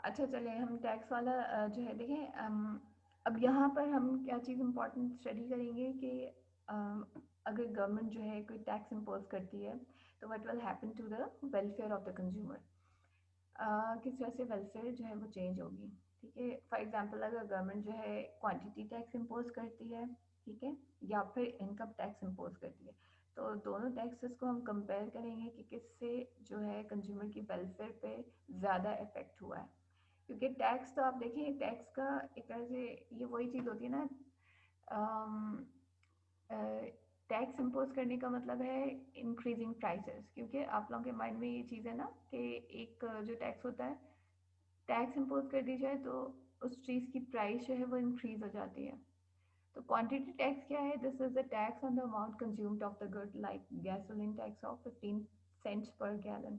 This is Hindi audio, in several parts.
अच्छा चले हम टैक्स वाला जो है देखें। अब यहाँ पर हम क्या चीज़ इम्पोर्टेंट स्टडी करेंगे कि अगर गवर्नमेंट जो है कोई टैक्स इम्पोज करती है तो what will happen to the welfare of the consumer. किस तरह से वेलफेयर जो है वो चेंज होगी। ठीक है, फॉर एग्जांपल अगर गवर्नमेंट जो है क्वांटिटी टैक्स इम्पोज करती है, ठीक है, या फिर इनकम टैक्स इम्पोज करती है, तो दोनों टैक्सेस को हम कंपेयर करेंगे कि किससे जो है कंज्यूमर की वेलफेयर पे ज़्यादा इफेक्ट हुआ है। क्योंकि टैक्स तो आप देखिए, टैक्स का एक तरह से ये वही चीज़ होती है ना। टैक्स इम्पोज करने का मतलब है इंक्रीजिंग प्राइसेस, क्योंकि आप लोगों के माइंड में ये चीज़ है ना कि एक जो टैक्स होता है, टैक्स इम्पोज कर दी जाए तो उस चीज़ की प्राइस जो है वो इंक्रीज हो जाती है। तो क्वांटिटी टैक्स क्या है? This is the tax on the amount consumed of the good, like gasoline tax of 15 cents per gallon.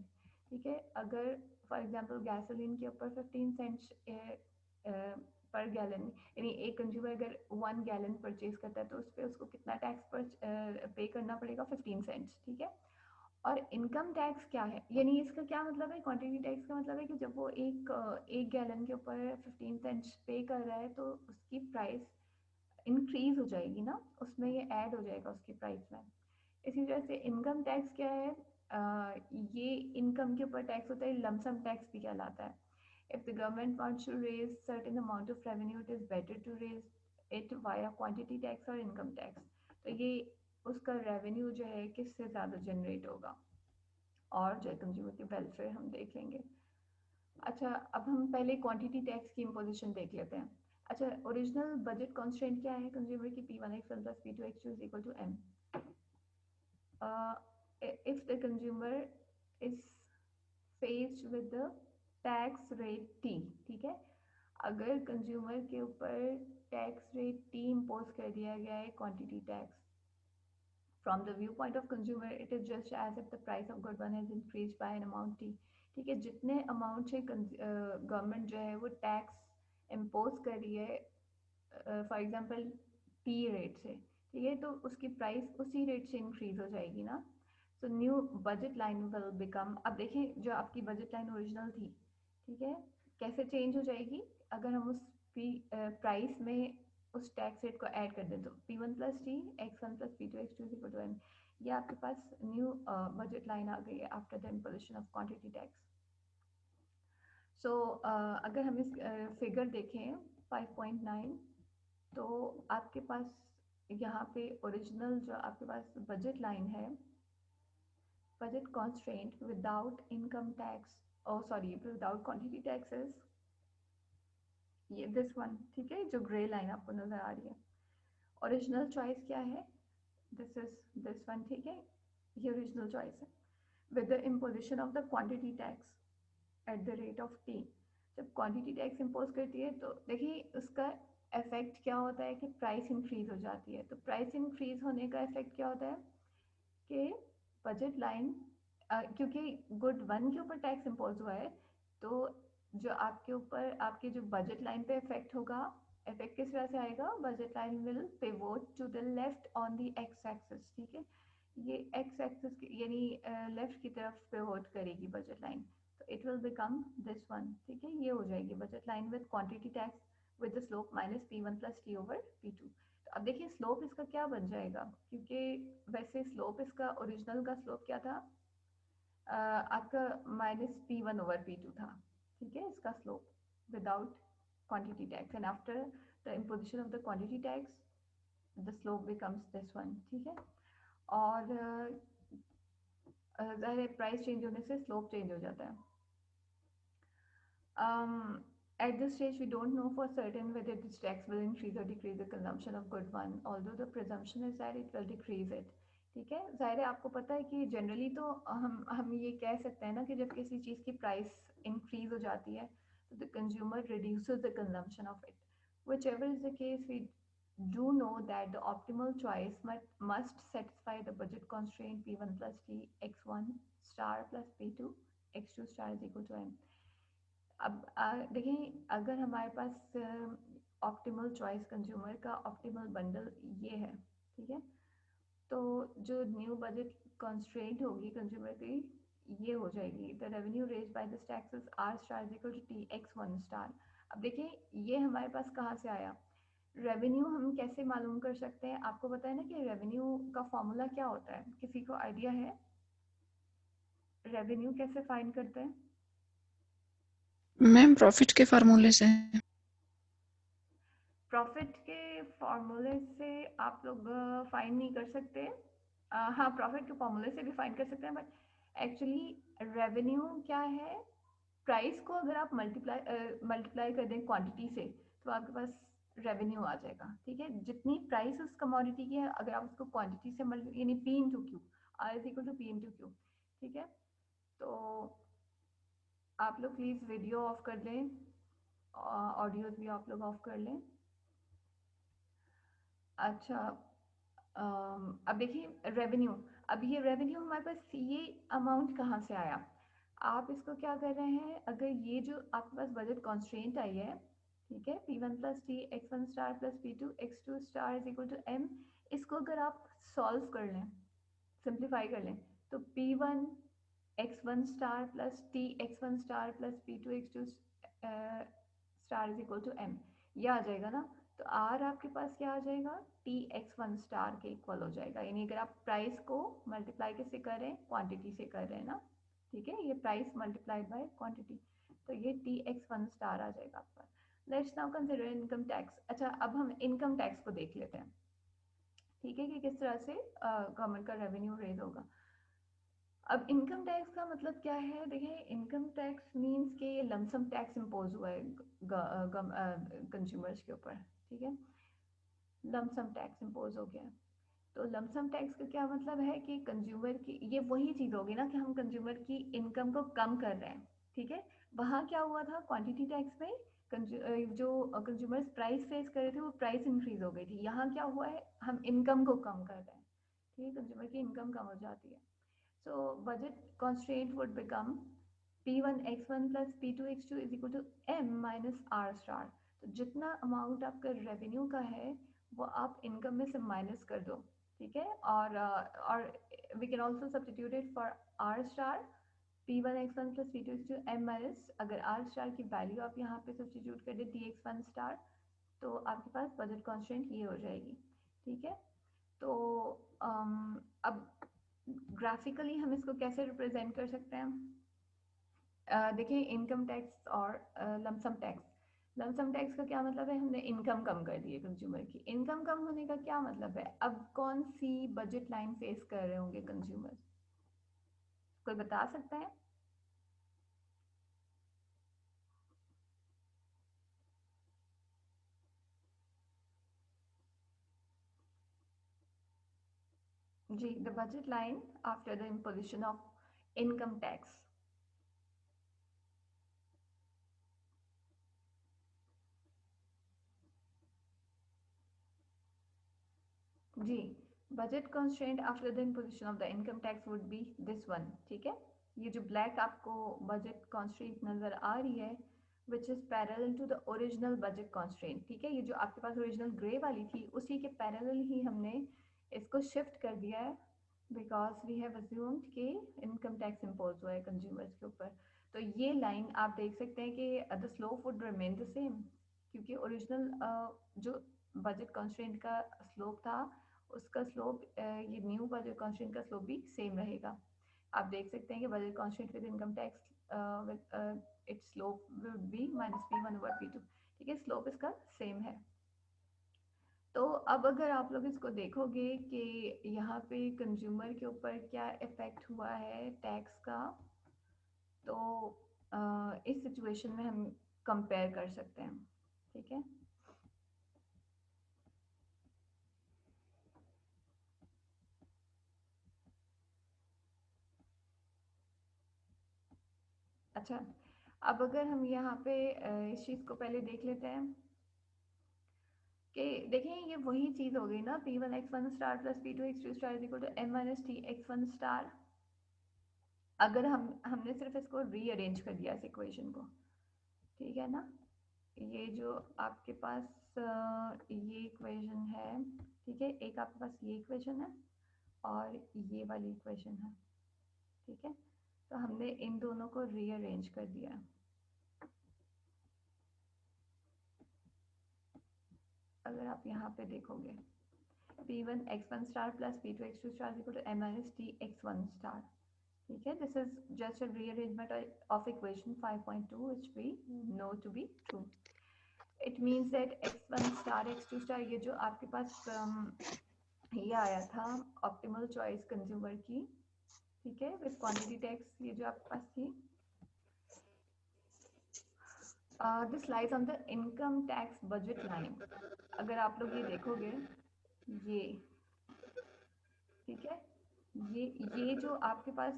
ठीक है, अगर फॉर एग्जांपल गैसोलीन के ऊपर 15 सेंट्स पर गैलन, यानी एक कंज्यूमर अगर 1 गैलन परचेज करता है तो उस पर उसको कितना टैक्स पर पे करना पड़ेगा? 15 सेंट्स। ठीक है। और इनकम टैक्स क्या है, यानी इसका क्या मतलब है? क्वांटिटी टैक्स का मतलब है कि जब वो एक गैलन के ऊपर 15 सेंट्स पे कर रहा है तो उसकी प्राइस इंक्रीज हो जाएगी ना, उसमें ये ऐड हो जाएगा उसकी प्राइस में। इसी तरह से इनकम टैक्स क्या है? ये इनकम के ऊपर टैक्स होता है, लमसम टैक्स भी कहलाता है। If the government wants to raise certain amount of revenue, it is better to raise it via quantity tax और इनकम टैक्स। तो ये उसका रेवेन्यू जो है किससे ज़्यादा जनरेट होगा, और जो है कंज्यूमर की वेलफेयर हम देख लेंगे। अच्छा, अब हम पहले क्वांटिटी टैक्स की इम्पोजिशन देख लेते हैं। अच्छा, ओरिजिनल बजट कॉन्स्टेंट क्या है कंज्यूमर की? P1 x 1 plus P2 x 2 is equal to M. If the consumer is faced with the tax rate T, ठीक है, अगर कंज्यूमर के ऊपर टैक्स रेट T इम्पोज कर दिया गया है, quantity tax, from the viewpoint of consumer it is just as if the price of good one has increased by an amount T। ठीक है, जितने अमाउंट से गवर्नमेंट जो है वो टैक्स इम्पोज कर रही है, फॉर एग्जांपल T रेट से, ठीक है, तो उसकी प्राइस उसी रेट से इंक्रीज हो जाएगी ना। So new budget line will become, अब देखिए जो आपकी बजट लाइन ओरिजिनल थी, ठीक है, कैसे चेंज हो जाएगी? अगर हम उस प्राइस में उस टैक्स रेट को ऐड कर दें तो P1 plus T x1 plus P2 x2 is equal to M। ये आपके पास न्यू बजट लाइन आ गई है after the imposition of quantity tax. So अगर हम इस फिगर देखें 5.9, तो आपके पास यहाँ पे ओरिजिनल जो आपके पास बजट लाइन है, budget constraint without income tax, oh sorry without quantity taxes, ये दिस वन, ठीक है, जो ग्रे लाइन आपको नजर आ रही है। ओरिजिनल चॉइस क्या है? दिस इज दिस वन, ठीक है, ये ओरिजिनल चॉइस है। With the imposition of the quantity tax at the rate of T, जब क्वांटिटी टैक्स इम्पोज करती है तो देखिए उसका इफेक्ट क्या होता है कि प्राइस इंक्रीज हो जाती है। तो प्राइस इंक्रीज होने का इफेक्ट क्या होता है कि बजट लाइन, क्योंकि गुड वन के ऊपर टैक्स इम्पोज हुआ है, तो जो आपके ऊपर आपके जो बजट लाइन पे इफेक्ट होगा, इफेक्ट किस तरह से आएगा? Budget line will pivot to the left on the X axis. ठीक है, ये एक्स एक्सिस यानी लेफ्ट की तरफ पिवोट करेगी बजट लाइन, तो it will become this one. ठीक है, ये हो जाएगी budget line with quantity tax with the slope -P1 + T/P2। तो अब देखिए स्लोप इसका क्या बन जाएगा, क्योंकि वैसे स्लोप इसका ओरिजिनल का स्लोप क्या था? आपका -P1/P2 था। ठीक है, इसका slope without quantity tax, and after the imposition of the quantity tax the slope becomes this one. ठीक है, और ज़ाहिर प्राइस चेंज होने से स्लोप चेंज हो जाता है। At this stage, we don't know for certain whether this tax will increase or decrease the consumption of good one, although the presumption is that it will decrease it। ठीक है, ज़ाहिर है आपको पता है कि जनरली तो हम ये कह सकते हैं ना कि जब किसी चीज़ की प्राइस इंक्रीज हो जाती है तो the consumer reduces the consumption of it. Whichever is the case, we do know that the optimal choice must satisfy the budget constraint P1 plus T x1 star plus P2 x2 star is equal to M। अब देखिए अगर हमारे पास ऑप्टिमल चॉइस, कंज्यूमर का ऑप्टिमल बंडल ये है, ठीक है, तो जो न्यू बजट कंस्ट्रेंट होगी कंज्यूमर की, ये हो जाएगी the revenue raise by this taxes R star is equal to T x one star. अब देखिए ये हमारे पास कहाँ से आया, रेवेन्यू हम कैसे मालूम कर सकते हैं, आपको पता है ना कि रेवेन्यू का फॉर्मूला क्या होता है, किसी को आइडिया है रेवेन्यू कैसे फाइंड करते हैं? मैम प्रॉफिट के फार्मूले से। प्रॉफिट के फॉर्मूले से आप लोग फाइंड नहीं कर सकते। हाँ प्रॉफिट के फॉर्मूले से भी फाइंड कर सकते हैं, बट एक्चुअली रेवेन्यू क्या है, प्राइस को अगर आप मल्टीप्लाई कर दें क्वांटिटी से तो आपके पास रेवेन्यू आ जाएगा। ठीक है, जितनी प्राइस उस कमोडिटी की है अगर आप उसको क्वांटिटी से मल्टीप्लाई यानी P into Q, R is equal to P into Q. ठीक है, तो आप लोग प्लीज़ वीडियो ऑफ कर लें, ऑडियोज भी आप लोग ऑफ कर लें। अच्छा, अब देखिए रेवेन्यू, अब ये रेवेन्यू हमारे पास ये अमाउंट कहाँ से आया, आप इसको क्या कर रहे हैं, अगर ये जो आपके पास बजट कॉन्स्ट्रेंट आई है, ठीक है, P one plus T x one star plus P two x two star is equal to M, इसको अगर आप सॉल्व कर लें, सिंप्लीफाई कर लें, तो P one x one star plus T x one star plus P two x two star is equal to M, ये आ जाएगा ना। तो आर आपके पास क्या आ जाएगा, टी एक्स वन स्टार के इक्वल हो जाएगा, यानी अगर आप प्राइस को मल्टीप्लाई किससे कर रहे हैं, क्वांटिटी से कर रहे हैं ना। ठीक है, ये प्राइस मल्टीप्लाइड बाय क्वांटिटी, तो ये टी एक्स वन स्टार आ जाएगा आपके पास। Let's now consider income tax. अच्छा, अब हम इनकम टैक्स को देख लेते हैं, ठीक है, कि किस तरह से गवर्नमेंट का रेवेन्यू रेज होगा। अब इनकम टैक्स का मतलब क्या है, देखिए इनकम टैक्स मींस के ये लमसम टैक्स इम्पोज हुआ है कंज्यूमर्स के ऊपर। ठीक है, लमसम टैक्स इम्पोज हो गया है। तो लमसम टैक्स का क्या मतलब है कि कंज्यूमर की ये वही चीज़ होगी ना कि हम कंज्यूमर की इनकम को कम कर रहे हैं। ठीक है, वहाँ क्या हुआ था क्वांटिटी टैक्स में, जो कंज्यूमर्स प्राइस फेस कर रहे थे वो प्राइस इंक्रीज हो गई थी, यहाँ क्या हुआ है हम इनकम को कम कर रहे हैं। ठीक है, कंज्यूमर की इनकम कम हो जाती है। So budget constraint would become P1 x1 plus P2 x2 is equal to M minus R star। तो जितना अमाउंट आपका रेवेन्यू का है वो आप इनकम में से माइनस कर दो। ठीक है, और we can also substitute it for R star, P1 x1 plus P2 x2 M minus, अगर आर स्टार की वैल्यू आप यहाँ पे सब्सटीट्यूट कर दे टी एक्स वन स्टार, तो आपके पास बजट कॉन्स्टेंट ये हो जाएगी। ठीक है, तो अब ग्राफिकली हम इसको कैसे रिप्रेजेंट कर सकते हैं, देखिए इनकम टैक्स और लमसम टैक्स। लमसम टैक्स का क्या मतलब है, हमने इनकम कम कर दी है कंज्यूमर की, इनकम कम होने का क्या मतलब है, अब कौन सी बजट लाइन फेस कर रहे होंगे कंज्यूमर, कोई बता सकता है? जी, the budget line after the imposition of income tax. जी, budget constraint after the imposition of the income tax would be this one. ठीक है, ये जो ब्लैक आपको बजट कंस्ट्रेंट नजर आ रही है which is parallel to the original budget constraint. ठीक है, ये जो आपके पास ओरिजिनल ग्रे वाली थी उसी के पैरेलल ही हमने इसको शिफ्ट कर दिया है, बिकॉज वी हैव अज्यूम्ड कि इनकम टैक्स इम्पोज हुआ है कंज्यूमर्स के ऊपर। तो ये लाइन आप देख सकते हैं कि the slope would remain the same, क्योंकि ओरिजिनल जो बजट कंस्ट्रेंट का स्लोप था उसका स्लोप, ये न्यू बजट कॉन्स्टेंट का स्लोप भी सेम रहेगा। आप देख सकते हैं कि budget constant with income tax its slope will be minus P one over P two. ठीक है, स्लोप इसका सेम है। तो अब अगर आप लोग इसको देखोगे कि यहाँ पे कंज्यूमर के ऊपर क्या इफेक्ट हुआ है टैक्स का, तो इस सिचुएशन में हम कंपेयर कर सकते हैं। ठीक है, अच्छा, अब अगर हम यहाँ पे इस चीज़ को पहले देख लेते हैं कि देखें ये वही चीज़ हो गई ना, p one x one star plus P two x two star equal to M minus t x one star. अगर हमने सिर्फ इसको रीअरेंज कर दिया इस इक्वेशन को, ठीक है ना, ये जो आपके पास ये इक्वेशन है, ठीक है, एक आपके पास ये इक्वेशन है और ये वाली इक्वेशन है। ठीक है, तो तो हमने इन दोनों को रीअरेंज कर दिया। अगर आप यहाँ पे देखोगे P1 x1 star plus P2 x2 star is equal to m minus T x1 star. ठीक है, this is just a rearrangement of equation 5.2 which we know to be true. It means that x1 star x2 star ये जो आपके पास ये आया था ऑप्टिमल चॉइस कंज्यूमर की, ठीक है, विद क्वांटिटी टैक्स ये जो आपके पास थी, this lies on the income tax budget line. अगर आप लोग ये देखोगे ये, ठीक है, ये जो आपके पास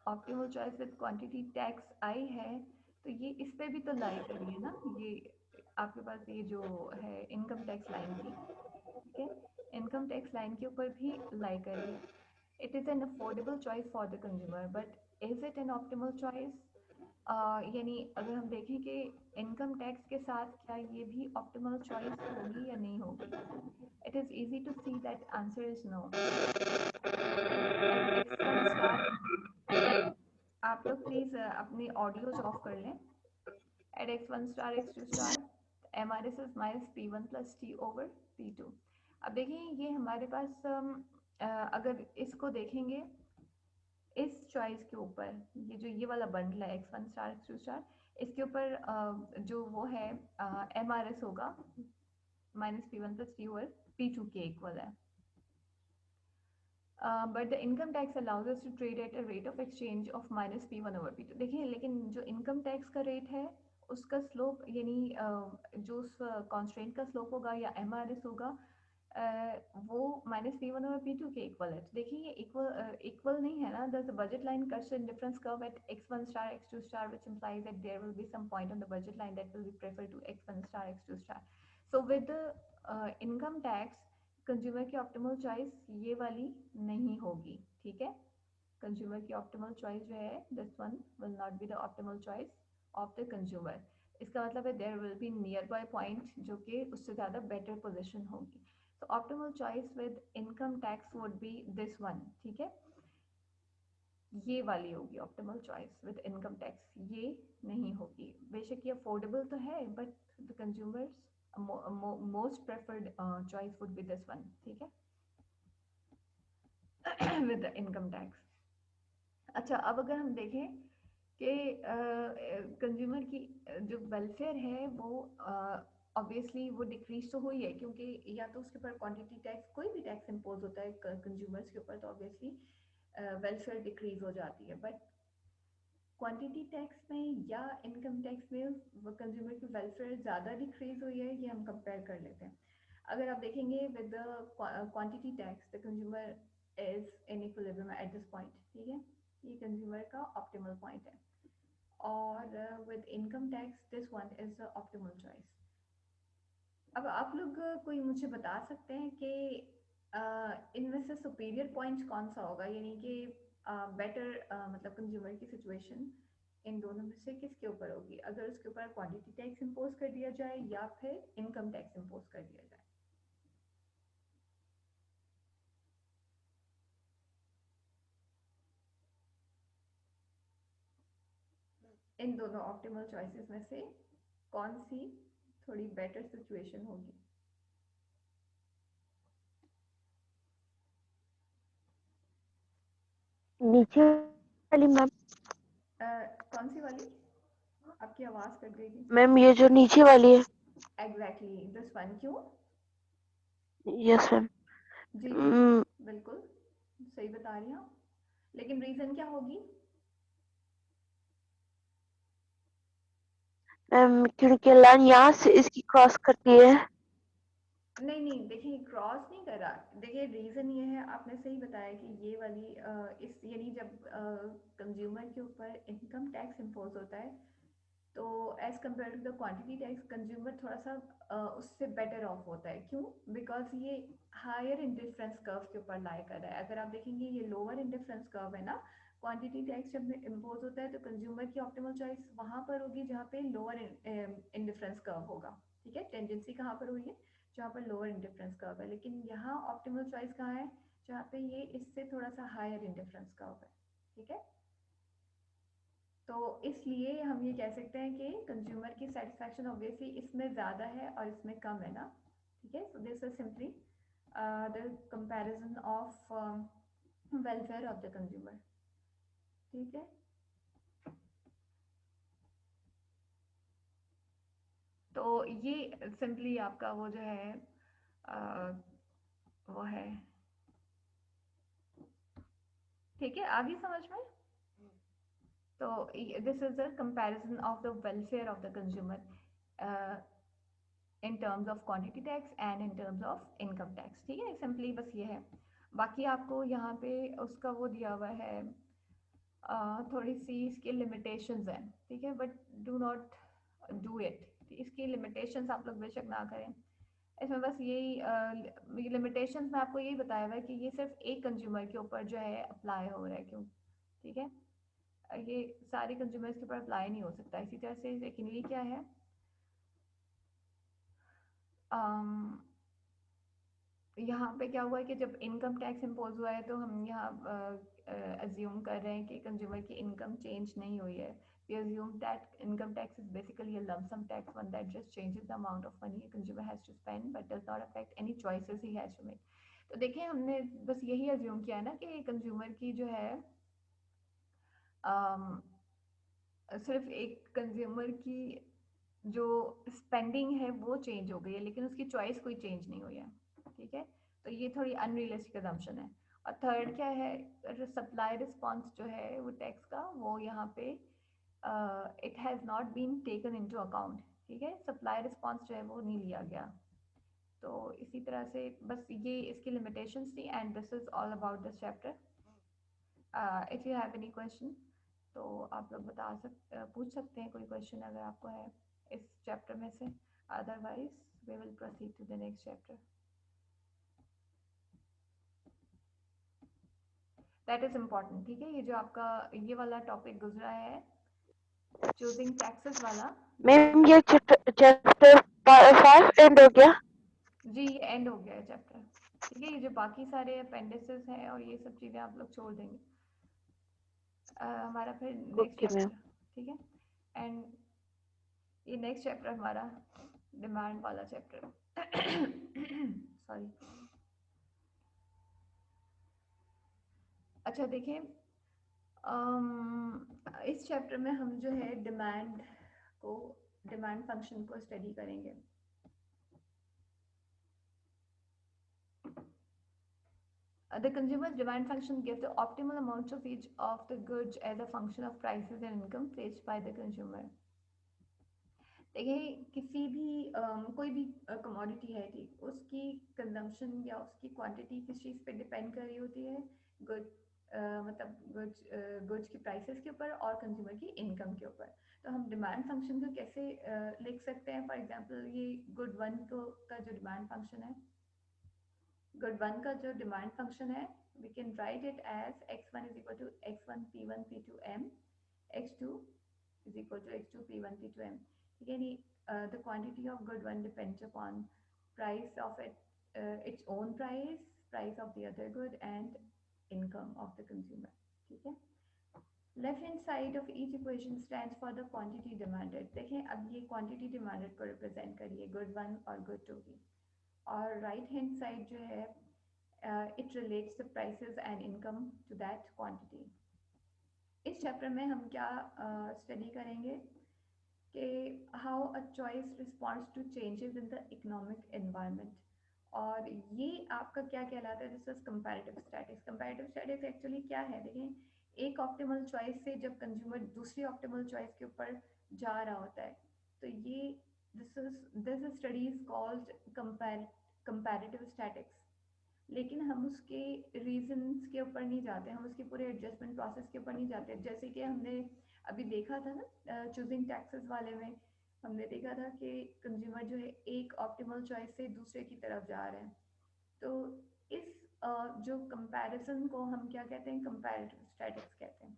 optimal choice with quantity tax आई है, तो ये इस पे भी तो लाई कर रही है ना, ये आपके पास ये जो है इनकम टैक्स लाइन की, ठीक है, इनकम टैक्स लाइन के ऊपर भी लाई कर रही है। It is an affordable choice for the consumer, but is it an optimal choice? यानी अगर हम देखें कि इनकम टैक्स के साथ क्या ये भी ऑप्टिमल चॉइस होगी या नहीं होगी, it is easy to see that answer is no. At x1 star, आप लोग प्लीज अपने ऑडियोज ऑफ कर लें। At x1 star x2 star MRS is minus P1 plus T over P2। अब देखिए ये हमारे पास अगर इसको देखेंगे इस चॉइस के ऊपर, ये जो ये वाला बंडल है x1 स्टार x2 स्टार, इसके ऊपर जो वो है MRS होगा minus P1 plus T over P2 के इक्वल है। But the income tax allows us to trade at a rate of exchange of minus P1 over P2। देखिए लेकिन जो इनकम टैक्स का रेट है उसका स्लोप यानी जो उस कॉन्स्ट्रेंट का स्लोप होगा या MRS होगा वो माइनस P1 ओवर P2 के इक्वल है। तो देखिए ये इक्वल नहीं है ना, the budget line cuts indifference curve at x1 star x2 star which implies that there will be some point on the budget line that will be prefer to x1 star x2 star. So with income tax consumer की ऑप्टिमल चॉइस ये वाली नहीं होगी, ठीक है, कंज्यूमर की ऑप्टिमल चॉइस जो है this one will not be the optimal choice of the consumer. इसका मतलब है there will be nearby point जो कि उससे ज़्यादा बेटर पोजीशन होगी। तो optimal choice with income tax would be this one, ठीक है, ये वाली होगी optimal choice with income tax, ये नहीं होगी। बेशक ये अफोर्डेबल तो है but the consumers most preferred choice would be this one, ठीक है, विद द इनकम टैक्स। अच्छा अब अगर हम देखें कि कंज्यूमर की जो वेलफेयर है वो ऑब्वियसली वो डिक्रीज तो हुई है, क्योंकि या तो उसके ऊपर क्वांटिटी टैक्स, कोई भी टैक्स इम्पोज होता है कंज्यूमर्स के ऊपर, तो ऑब्वियसली वेलफेयर डिक्रीज हो जाती है। बट क्वांटिटी टैक्स में या इनकम टैक्स में कंज्यूमर की वेलफेयर ज़्यादा डिक्रीज हुई है, ये हम कंपेयर कर लेते हैं। अगर आप देखेंगे with quantity tax the consumer is in equilibrium at this point, ठीक है, ये कंज्यूमर का ऑप्टिमल पॉइंट है, और with income tax this one is the optimal choice. अब आप लोग कोई मुझे बता सकते हैं कि इनमें से सुपीरियर पॉइंट कौन सा होगा, यानी कि बेटर मतलब कंज्यूमर की सिचुएशन इन दोनों में से किसके ऊपर होगी, अगर उसके ऊपर क्वांटिटी टैक्स इम्पोज कर दिया जाए या फिर इनकम टैक्स इम्पोज कर दिया जाए। इन दोनों ऑप्टिमल चॉइसेस में से कौन सी थोड़ी बेटर सिचुएशन होगी? नीचे वाली मैम। कौन सी वाली? आपकी आवाज कट गई थी। मैम ये जो नीचे वाली है। Exactly this one. क्यों? Yes ma'am. जी जी जी, बिल्कुल सही बता रही हैं आप, लेकिन रीजन क्या होगी? मैम क्योंकि लाइन यहाँ से इसकी क्रॉस करती है। नहीं नहीं, देखिए क्रॉस नहीं करा, देखिए रीजन ये है, आपने सही बताया कि ये वाली इस यानी जब कंज्यूमर के ऊपर इनकम टैक्स इम्पोज होता है तो as compare to the quantity tax consumer थोड़ा सा उससे बेटर ऑफ होता है। क्यों? बिकॉज ये हायर इंडिफरेंस कर्व के ऊपर लाई कर रहा है। अगर आप देखेंगे ये लोअर इंडिफरेंस कर्व है ना, क्वांटिटी टैक्स जब इम्पोज होता है तो कंज्यूमर की ऑप्टिमल चॉइस वहां पर होगी जहाँ पे लोअर इंडिफरेंस कर्व होगा, ठीक है, टेंडेंसी कहाँ पर हुई है? जहाँ पर लोअर इंडिफरेंस कर्व है, लेकिन यहाँ ऑप्टिमल चॉइस कहाँ है? जहाँ पे ये इससे थोड़ा सा हायर इंडिफरेंस कर्व है, ठीक है। तो इसलिए हम ये कह सकते हैं कि कंज्यूमर की सेटिस्फैक्शन ऑब्वियसली इसमें ज़्यादा है और इसमें कम है ना, ठीक है। So this is simply the comparison of welfare of the consumer, ठीक है। तो ये सिंपली आपका वो जो है वो है, ठीक है, आगे समझ में। तो this is the comparison of the welfare of the consumer in terms of quantity tax and in terms of income tax, ठीक है। सिंपली बस ये है, बाकी आपको यहाँ पे उसका वो दिया हुआ है, थोड़ी सी इसकी लिमिटेशंस हैं, ठीक है, but do not do it. इसकी लिमिटेशंस आप लोग बेशक ना करें। इसमें बस यही लिमिटेशंस में आपको यही बताया हुआ है कि ये सिर्फ एक कंज्यूमर के ऊपर जो है अप्लाई हो रहा है, क्यों, ठीक है। ये सारे कंज्यूमर्स के ऊपर अप्लाई नहीं हो सकता। इसी तरह से सेकेंडली क्या है, यहाँ पे क्या हुआ है कि जब इनकम टैक्स इम्पोज हुआ है तो हम यहाँ अज्यूम कर रहे हैं कि कंज्यूमर की इनकम चेंज नहीं हुई है। We assume that income tax is basically a lump sum tax, one that just changes the amount of money a consumer has to spend but does not affect any choices he has to make. तो देखिए हमने बस यही अज्यूम किया ना कि कंज्यूमर की जो है सिर्फ एक कंज्यूमर की जो स्पेंडिंग है वो चेंज हो गई है, लेकिन उसकी चॉइस कोई चेंज नहीं हुई है, ठीक है। तो ये थोड़ी अनरियलिस्टिक असम्पशन है। और थर्ड क्या है, सप्लाई रिस्पॉन्स जो है वो टैक्स का, वो यहाँ पे it has not been taken into account, ठीक है। सप्लाई रिस्पॉन्स जो है वो नहीं लिया गया। तो इसी तरह से बस ये इसकी लिमिटेशंस थी and this is all about this chapter. If you have any question तो आप लोग पूछ सकते हैं, कोई क्वेश्चन अगर आपको है इस चैप्टर में से, otherwise we will proceed to the next chapter. That is important, ठीक है। ये जो आपका ये वाला टॉपिक गुजरा है चूजिंग टैक्सेस वाला, मैम ये चैप्टर 5 एंड हो गया। जी ये एंड हो गया है चैप्टर, ठीक है। ये जो बाकी सारे अपेंडिसेस हैं और ये सब चीज़ें आप लोग छोड़ देंगे, हमारा फिर नेक्स्ट ओके मैम। चैप्टर, ठीक है। एंड ये नेक्स्ट चैप्टर हमारा डिमांड वाला चैप्टर सॉरी। अच्छा देखिए, इस चैप्टर में हम जो है डिमांड फंक्शन को स्टडी करेंगे। The consumer's demand function gives the optimal amounts of each of the goods as a function of prices and income faced by the consumer. देखिए किसी भी कोई भी कमोडिटी है, ठीक, उसकी कंजम्पशन या उसकी क्वांटिटी किस चीज़ पे डिपेंड कर रही होती है, गुड मतलब गुड्स की प्राइसेस के ऊपर और कंज्यूमर की इनकम के ऊपर। तो हम डिमांड फंक्शन को कैसे लिख सकते हैं, फॉर एग्जांपल ये गुड वन का जो डिमांड फंक्शन है, गुड वन का जो डिमांड फंक्शन है, we can write it as x1 is equal to x1 p1 p2 m, x2 is equal to x2 p1 p2 m, ठीक है नी। The quantity of good one depends upon price of its own price of the other good and income of the consumer, ठीक है। Left hand side of each equation stands for the quantity demanded. देखें अब ये क्वांटिटी डिमांडेड को रिप्रेजेंट करिए गुड वन और गुड टू की, और राइट हैंड साइड जो है it relates the prices and income to that quantity. इस चैप्टर में हम क्या स्टडी करेंगे कि how a choice responds to changes in the economic environment, और ये आपका क्या कहलाता है, this is comparative statics. Comparative statics actually क्या है, देखें एक ऑप्टिमल चॉइस से जब कंज्यूमर दूसरी ऑप्टिमल चॉइस के ऊपर जा रहा होता है, तो ये this study is called comparative statics. लेकिन हम उसके रीजंस के ऊपर नहीं जाते, हम उसके पूरे एडजस्टमेंट प्रोसेस के ऊपर नहीं जाते। जैसे कि हमने अभी देखा था ना चूजिंग टैक्सेस वाले में, हमने देखा था कि कंज्यूमर जो है एक ऑप्टिमल चॉइस से दूसरे की तरफ जा रहे हैं। तो इस जो कंपैरिजन को हम क्या कहते हैं, कंपैरेटिव स्टैटिक्स कहते हैं।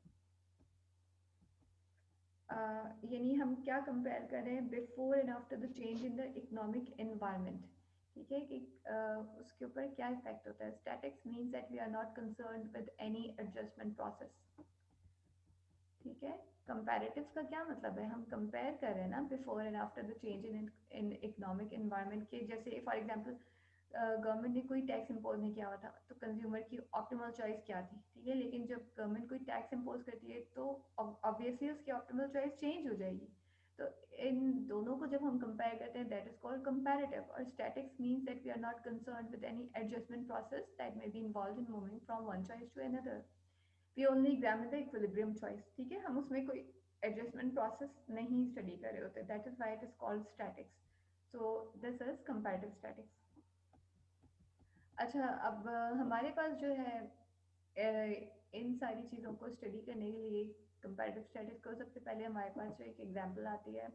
यानी हम क्या कंपेयर कर रहे हैं, before and after the change in the economic environment, ठीक है, कि उसके ऊपर क्या इफेक्ट होता है। Statics means that we are not concerned with any adjustment process. ठीक है। कंपैरेटिव्स का क्या मतलब है, हम कंपेयर कर रहे हैं ना before and after the change in economic environment के। जैसे फॉर एग्जांपल गवर्नमेंट ने कोई टैक्स इम्पोज नहीं किया हुआ था तो कंज्यूमर की ऑप्टिमल चॉइस क्या थी, ठीक है। लेकिन जब गवर्नमेंट कोई टैक्स इम्पोज करती है तो ऑब्वियसली उसकी ऑप्टिमल चॉइस चेंज हो जाएगी। तो इन दोनों को जब हम कंपेयर करते हैं दैट इज कॉल्ड कंपैरेटिव। और statics means that we are not concerned with any adjustment process that may be involved in moving from one choice to another. We only examine the equilibrium choice, ठीक है। हम उसमें कोई एडजस्टमेंट प्रोसेस नहीं स्टडी कर रहे होते, that is why it is called statics. So this is comparative statics. अच्छा, अब हमारे पास जो है इन सारी चीज़ों को स्टडी करने के लिए कंपैरेटिव स्टैटिक्स को सबसे पहले हमारे पास जो एक एग्जांपल आती है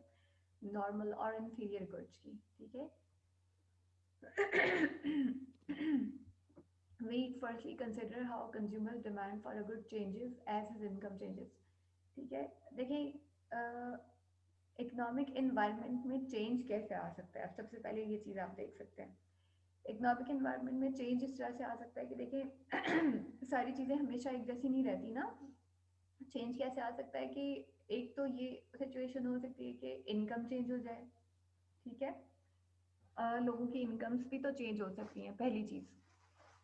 नॉर्मल और इन्फीरियर गुड्स की, ठीक है। We firstly consider how consumers demand for a good changes as his income changes, ठीक है। देखिए इकोनॉमिक एनवायरनमेंट में चेंज कैसे आ सकता है, अब सबसे पहले ये चीज़ आप देख सकते हैं। इकोनॉमिक एनवायरनमेंट में चेंज इस तरह से आ सकता है कि देखिए सारी चीज़ें हमेशा एक जैसी नहीं रहती ना। चेंज कैसे आ सकता है कि एक तो ये सिचुएशन हो सकती है कि इनकम चेंज हो जाए, ठीक है। लोगों की इनकम्स भी तो चेंज हो सकती हैं, पहली चीज़।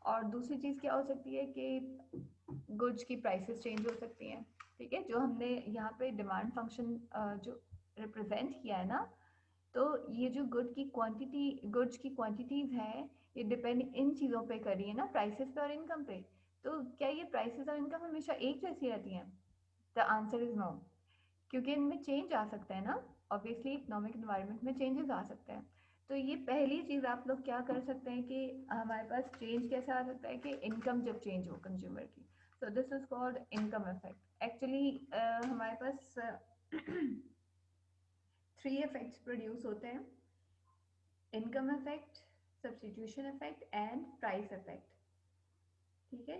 और दूसरी चीज़ क्या हो सकती है कि गुड्स की प्राइसेस चेंज हो सकती हैं, ठीक है। जो हमने यहाँ पे डिमांड फंक्शन जो रिप्रेजेंट किया है ना, तो ये जो गुड्स की क्वांटिटीज है, ये डिपेंड इन चीज़ों पे कर रही है ना, प्राइसेस पे और इनकम पे। तो क्या ये प्राइसेस और इनकम हमेशा एक जैसी रहती हैं? द आंसर इज नो, क्योंकि इनमें चेंज आ सकता है ना। ऑब्वियसली इकोनॉमिक एनवायरनमेंट में चेंजेस आ सकते हैं। तो ये पहली चीज़ आप लोग क्या कर सकते हैं कि हमारे पास चेंज कैसे आ सकता है कि इनकम जब चेंज हो कंज्यूमर की। So this is called income effect. Actually हमारे पास थ्री इफेक्ट्स प्रोड्यूस होते हैं, income effect, substitution effect and price effect, ठीक है।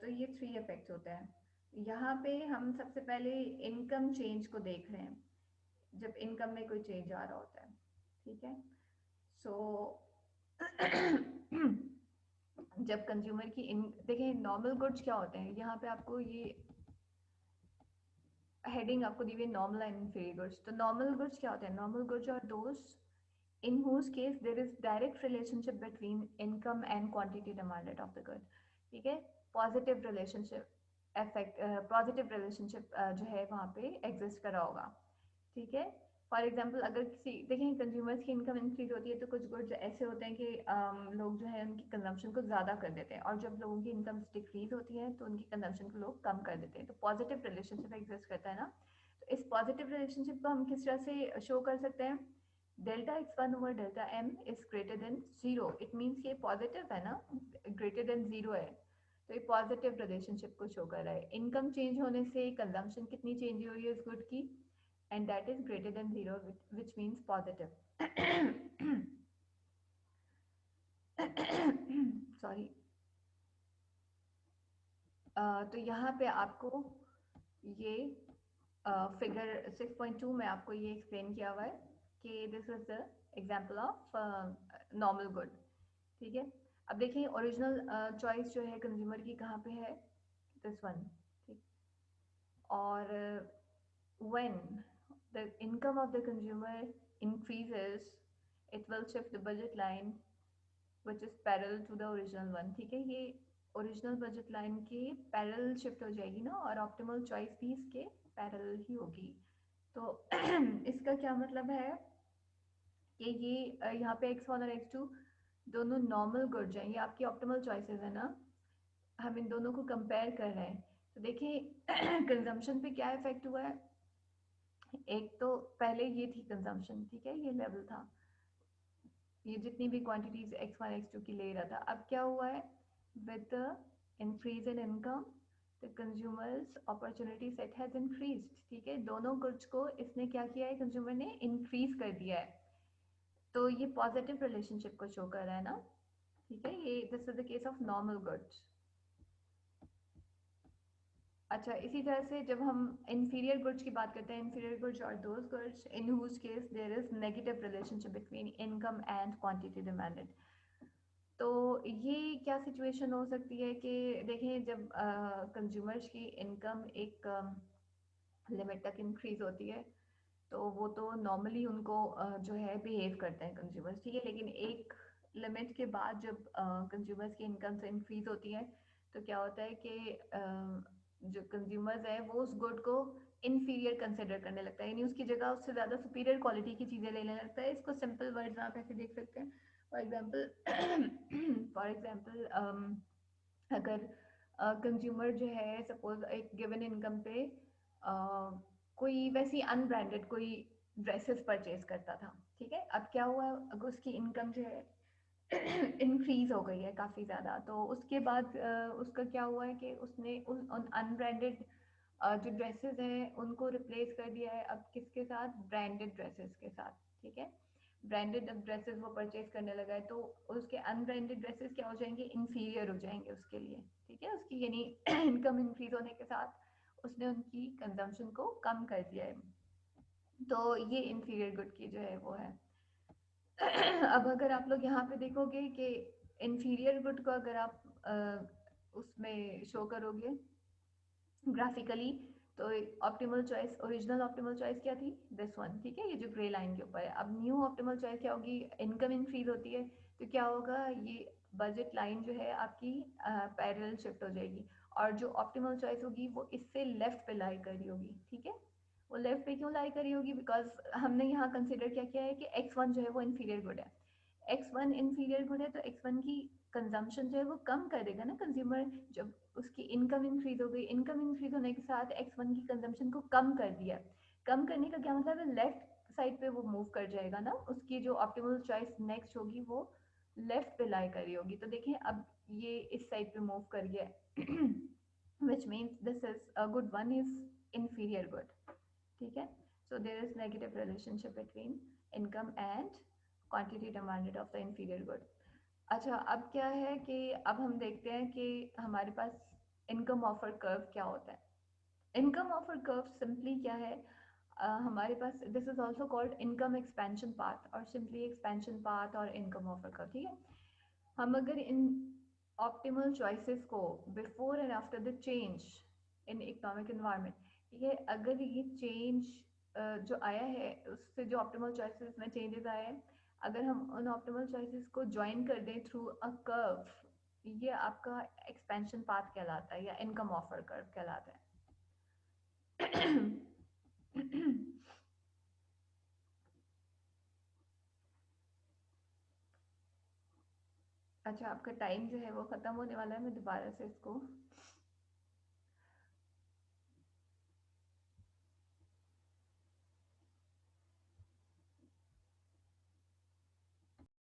तो ये थ्री इफेक्ट्स होते हैं। यहाँ पे हम सबसे पहले इनकम चेंज को देख रहे हैं, जब इनकम में कोई चेंज आ रहा होता है, ठीक है। सो जब कंज्यूमर की इन देखें नॉर्मल गुड्स क्या होते हैं, यहाँ पे आपको ये हेडिंग आपको दी हुई है नॉर्मल एंड इन्फीरियर गुड्स। तो नॉर्मल गुड्स क्या होते हैं, normal goods are those in whose case there is direct relationship between income and quantity demanded of the good, ठीक है। Positive relationship effect positive relationship जो है वहाँ पे एग्जिस्ट कर रहा होगा, ठीक है। फॉर एग्जांपल अगर किसी देखें कंज्यूमर्स की इनकम इंक्रीज होती है तो कुछ गुड्स ऐसे होते हैं कि लोग जो है उनकी कंजम्पशन को ज़्यादा कर देते हैं, और जब लोगों की इनकम डिक्रीज होती है तो उनकी कंजम्पशन को लोग कम कर देते हैं। तो पॉजिटिव रिलेशनशिप एग्जिस्ट करता है ना। तो इस पॉजिटिव रिलेशनशिप को हम किस तरह से शो कर सकते हैं, delta x1 over delta m is greater than zero. It means ये पॉजिटिव है ना, ग्रेटर देन जीरो है। तो ये पॉजिटिव रिलेशनशिप को शो कर रहा है। इनकम चेंज होने से कंजम्पशन कितनी चेंज हो रही है इस गुड की, and that is greater than zero which means positive. Sorry. तो यहाँ पे आपको ये फिगर 6.2 में आपको ये एक्सप्लेन किया हुआ है कि this is the example of normal good, ठीक है। अब देखिए ओरिजिनल चॉइस जो है कंज्यूमर की कहाँ पे है, दिस वन, ठीक। और when the income of the consumer increases it will shift the budget line which is parallel to the original one, ठीक है। ये ओरिजिनल बजट लाइन के पैरेलल शिफ्ट हो जाएगी ना, और ऑप्टिमल चॉइस भी इसके पैरेलल ही होगी। तो इसका क्या मतलब है कि ये यहाँ पे x1 और x2 दोनों नॉर्मल गुड्स हैं, ये आपकी ऑप्टिमल चॉइसेस है ना। हम इन दोनों को कंपेयर कर रहे हैं। तो देखिए कंजम्पशन पे क्या इफेक्ट हुआ है। एक तो पहले ये थी कंजम्पशन, ठीक है, ये लेवल था, ये जितनी भी क्वांटिटीज x1 x2 की ले रहा था। अब क्या हुआ है, with the increase in income the consumers opportunity set has increased, ठीक है। दोनों गुड्स को इसने क्या किया है, कंज्यूमर ने इंक्रीज कर दिया है। तो ये पॉजिटिव रिलेशनशिप को शो कर रहा है ना, ठीक है। ये this is the case of normal goods. अच्छा, इसी तरह से जब हम इंफीरियर गुड्स की बात करते हैं, inferior goods are those goods in whose case there is negative relationship between income and quantity demanded. तो ये क्या सिचुएशन हो सकती है कि देखें जब कंज्यूमर्स की इनकम एक लिमिट तक इंक्रीज होती है, तो वो तो नॉर्मली उनको जो है बिहेव करते हैं कंज्यूमर्स, ठीक है। लेकिन एक लिमिट के बाद जब कंज्यूमर्स की इनकम से इंक्रीज होती है, तो क्या होता है कि जो कंज्यूमर्स है वो उस गुड को इन्फीरियर कंसिडर करने लगता है, यानी उसकी जगह उससे ज़्यादा सुपीरियर क्वालिटी की चीज़ें लेने लगता है। इसको सिंपल वर्ड्स में आप ऐसे देख सकते हैं। फॉर एग्जाम्पल अगर कंज्यूमर जो है सपोज एक गिवन इनकम पे कोई वैसी अनब्रांडेड कोई ड्रेसेस परचेज करता था, ठीक है। अब क्या हुआ, अगर उसकी इनकम जो है इंक्रीज हो गई है काफ़ी ज़्यादा, तो उसके बाद उसका क्या हुआ है कि उसने उन अनब्रांडेड जो ड्रेसेस हैं उनको रिप्लेस कर दिया है अब किसके साथ, ब्रांडेड ड्रेसेस के साथ, ठीक है। ब्रांडेड अब ड्रेसेस वो परचेज करने लगा है, तो उसके अनब्रांडेड ड्रेसेस क्या हो जाएंगे, इन्फीरियर हो जाएंगे उसके लिए, ठीक है। उसकी यानी इनकम इंक्रीज होने के साथ उसने उनकी कंजम्पशन को कम कर दिया है, तो ये इन्फीरियर गुड की जो है वो है। अब अगर आप लोग यहाँ पे देखोगे कि इन्फीरियर गुड को अगर आप उसमें शो करोगे ग्राफिकली, तो optimal choice, original optimal choice क्या थी, दिस वन, ठीक है, ये जो ग्रे लाइन के ऊपर है। अब न्यू ऑप्टिमल चॉइस क्या होगी, इनकम इंक्रीज होती है, तो क्या होगा, ये बजट लाइन जो है आपकी पैरेलल शिफ्ट हो जाएगी, और जो ऑप्टिमल चॉइस होगी वो इससे लेफ्ट पे लाई करी होगी, ठीक है। वो लेफ्ट पे क्यों लाई करी होगी, बिकॉज हमने यहाँ कंसिडर क्या किया है कि x1 जो है वो इन्फीरियर गुड है। x1 इन्फीरियर गुड है, तो x1 की कंजम्पशन जो है वो कम करेगा ना कंज्यूमर, जब उसकी इनकम इंक्रीज हो गई, इनकम इंक्रीज होने के साथ x1 की कंजम्पशन को कम कर दिया। कम करने का क्या मतलब है, लेफ्ट साइड पे वो मूव कर जाएगा ना, उसकी जो ऑप्टिमल चॉइस नेक्स्ट होगी वो लेफ्ट पे लाई करी होगी, तो देखें अब ये इस साइड पे मूव कर गया है which means this is a good one is inferior good, ठीक है। So there is negative relationship between income and quantity demanded of the inferior good. अच्छा, अब क्या है कि अब हम देखते हैं कि हमारे पास इनकम ऑफर कर्व क्या होता है। इनकम ऑफर कर्व सिंपली क्या है, हमारे पास this is also called income expansion path और सिंपली एक्सपेंशन पाथ और इनकम ऑफर कर्व, ठीक है। हम अगर इन ऑप्टिमल चॉइसेस को before and after the change in economic environment, ठीक है, अगर ये चेंज जो आया है उससे जो ऑप्टिमल चॉइसेस में चेंजेस आए हैं, अगर हम उन ऑप्टिमल चॉइसेस को ज्वाइन कर दें थ्रू अ कर्व, ये आपका एक्सपेंशन पाथ कहलाता है या इनकम ऑफर कर्व कहलाता है। अच्छा, आपका टाइम जो है वो ख़त्म होने वाला है, मैं दोबारा से इसको